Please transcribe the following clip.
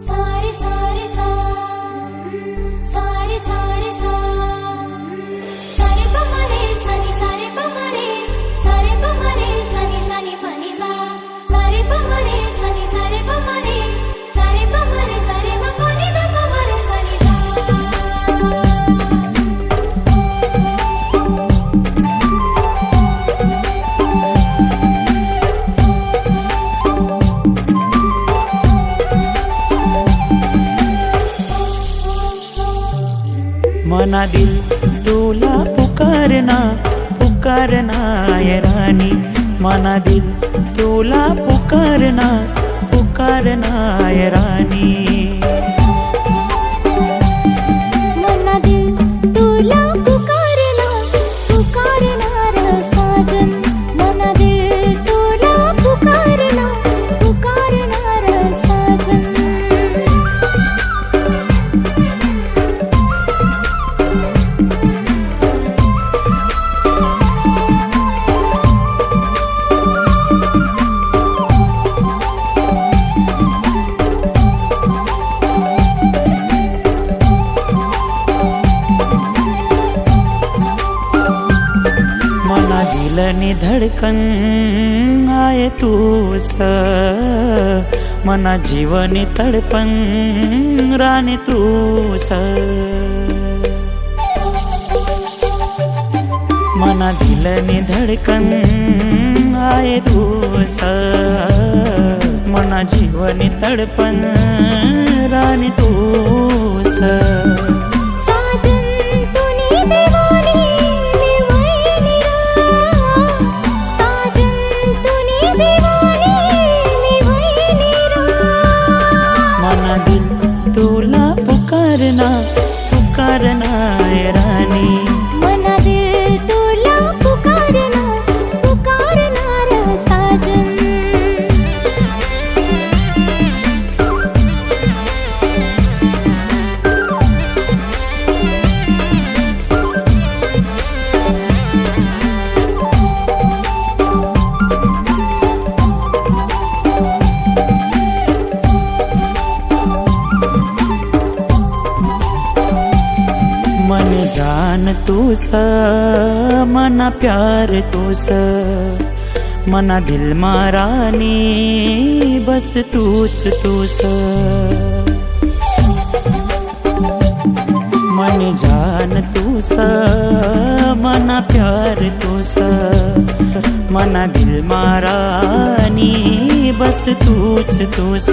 सारे सारे सा सारे सारे सा सारे पमरे सनी सारे पमरे सारे पमरे सनी सनी पनी सा सारे पमरे सनी सारे पमरे सारे पमरे सारे पनी द पमरे सनी सा। मना दिल तुला पुकारना पुकारना ये रानी, मना दिल तुला पुकारना पुकारना ये रानी। मना दिल तुला पुकारना पुकारना रे साजन, मना दिल तुला पुकारना पुकारना रे साजन। मना दिलनी धडकन आये तूस, मना जीवनी तडपण राणी तूस। मना दिलनी धडकन आये तूस, मना जीवनी तडपण राणी तूस। साजन तुनी दीवानी मी वैनी रा, साजन तुनी दीवानी मी वैनी रा। मना दिल तुला पुकारना पुकारना ये रानी, मना दिल तुला पुकारना पुकारना रे साजन। मन जान तूस, मना प्यार तूस, मना दिल मारानी बस तूच तूस। मन जान तूस, मना प्यार तूस, मना दिल मारानी बस तूच तूस।